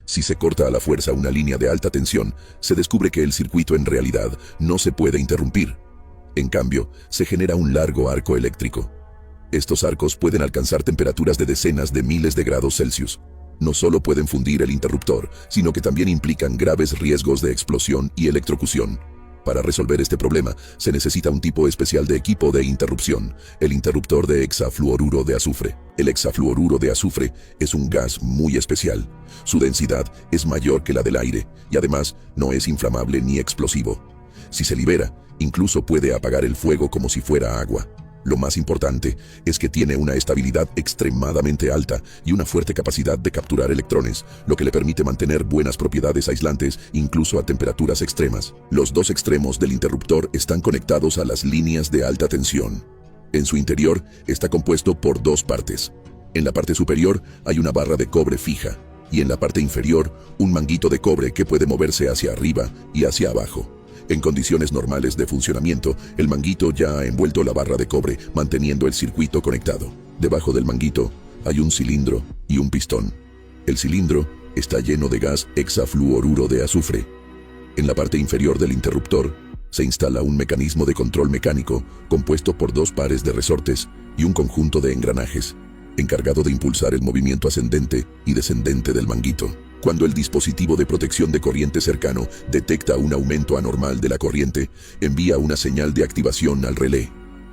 Si se corta a la fuerza una línea de alta tensión, se descubre que el circuito en realidad no se puede interrumpir. En cambio, se genera un largo arco eléctrico. Estos arcos pueden alcanzar temperaturas de decenas de miles de grados Celsius. No solo pueden fundir el interruptor, sino que también implican graves riesgos de explosión y electrocución. Para resolver este problema, se necesita un tipo especial de equipo de interrupción, el interruptor de hexafluoruro de azufre. El hexafluoruro de azufre es un gas muy especial. Su densidad es mayor que la del aire y además no es inflamable ni explosivo. Si se libera, incluso puede apagar el fuego como si fuera agua. Lo más importante es que tiene una estabilidad extremadamente alta y una fuerte capacidad de capturar electrones, lo que le permite mantener buenas propiedades aislantes incluso a temperaturas extremas. Los dos extremos del interruptor están conectados a las líneas de alta tensión. En su interior está compuesto por dos partes. En la parte superior hay una barra de cobre fija y en la parte inferior un manguito de cobre que puede moverse hacia arriba y hacia abajo. En condiciones normales de funcionamiento, el manguito ya ha envuelto la barra de cobre, manteniendo el circuito conectado. Debajo del manguito hay un cilindro y un pistón. El cilindro está lleno de gas hexafluoruro de azufre. En la parte inferior del interruptor se instala un mecanismo de control mecánico compuesto por dos pares de resortes y un conjunto de engranajes, encargado de impulsar el movimiento ascendente y descendente del manguito. Cuando el dispositivo de protección de corriente cercano detecta un aumento anormal de la corriente, envía una señal de activación al relé.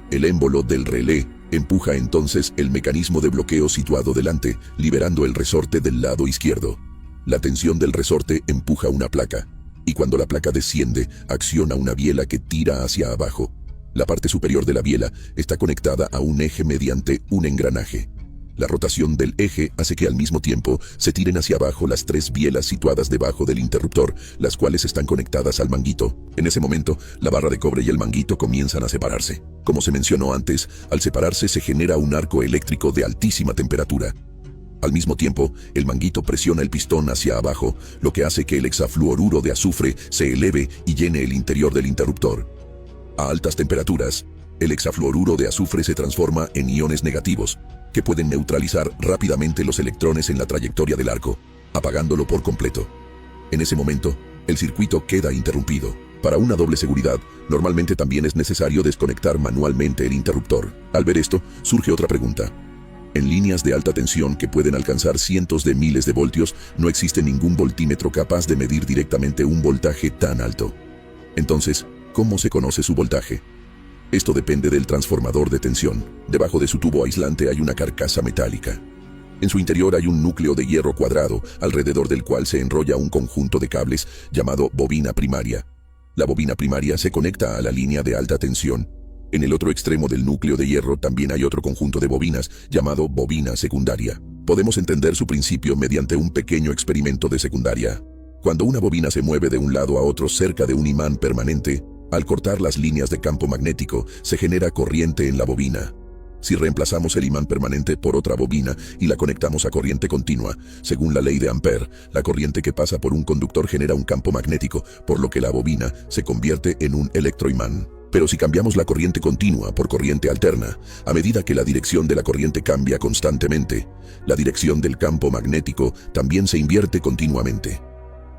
El émbolo del relé empuja entonces el mecanismo de bloqueo situado delante, liberando el resorte del lado izquierdo. La tensión del resorte empuja una placa, y cuando la placa desciende, acciona una biela que tira hacia abajo. La parte superior de la biela está conectada a un eje mediante un engranaje. La rotación del eje hace que al mismo tiempo se tiren hacia abajo las tres bielas situadas debajo del interruptor, las cuales están conectadas al manguito. En ese momento, la barra de cobre y el manguito comienzan a separarse. Como se mencionó antes, al separarse se genera un arco eléctrico de altísima temperatura. Al mismo tiempo, el manguito presiona el pistón hacia abajo, lo que hace que el hexafluoruro de azufre se eleve y llene el interior del interruptor. A altas temperaturas, el hexafluoruro de azufre se transforma en iones negativos, que pueden neutralizar rápidamente los electrones en la trayectoria del arco, apagándolo por completo. En ese momento, el circuito queda interrumpido. Para una doble seguridad, normalmente también es necesario desconectar manualmente el interruptor. Al ver esto, surge otra pregunta. En líneas de alta tensión que pueden alcanzar cientos de miles de voltios, no existe ningún voltímetro capaz de medir directamente un voltaje tan alto. Entonces, ¿cómo se conoce su voltaje? Esto depende del transformador de tensión. Debajo de su tubo aislante hay una carcasa metálica. En su interior hay un núcleo de hierro cuadrado, alrededor del cual se enrolla un conjunto de cables llamado bobina primaria. La bobina primaria se conecta a la línea de alta tensión. En el otro extremo del núcleo de hierro también hay otro conjunto de bobinas llamado bobina secundaria. Podemos entender su principio mediante un pequeño experimento de secundaria. Cuando una bobina se mueve de un lado a otro cerca de un imán permanente, al cortar las líneas de campo magnético, se genera corriente en la bobina. Si reemplazamos el imán permanente por otra bobina y la conectamos a corriente continua, según la ley de Ampère, la corriente que pasa por un conductor genera un campo magnético, por lo que la bobina se convierte en un electroimán. Pero si cambiamos la corriente continua por corriente alterna, a medida que la dirección de la corriente cambia constantemente, la dirección del campo magnético también se invierte continuamente.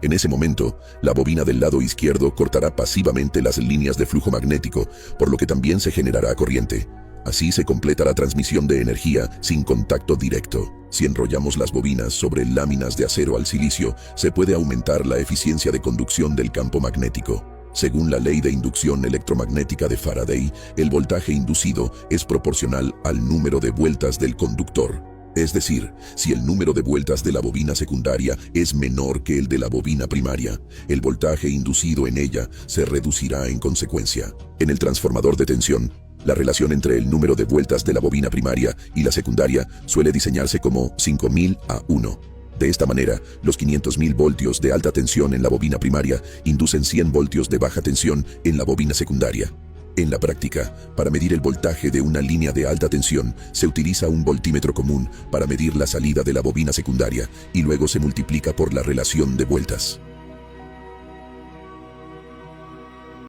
En ese momento, la bobina del lado izquierdo cortará pasivamente las líneas de flujo magnético, por lo que también se generará corriente. Así se completa la transmisión de energía sin contacto directo. Si enrollamos las bobinas sobre láminas de acero al silicio, se puede aumentar la eficiencia de conducción del campo magnético. Según la ley de inducción electromagnética de Faraday, el voltaje inducido es proporcional al número de vueltas del conductor. Es decir, si el número de vueltas de la bobina secundaria es menor que el de la bobina primaria, el voltaje inducido en ella se reducirá en consecuencia. En el transformador de tensión, la relación entre el número de vueltas de la bobina primaria y la secundaria suele diseñarse como 5000 a 1. De esta manera, los 500.000 voltios de alta tensión en la bobina primaria inducen 100 voltios de baja tensión en la bobina secundaria. En la práctica, para medir el voltaje de una línea de alta tensión, se utiliza un voltímetro común para medir la salida de la bobina secundaria y luego se multiplica por la relación de vueltas.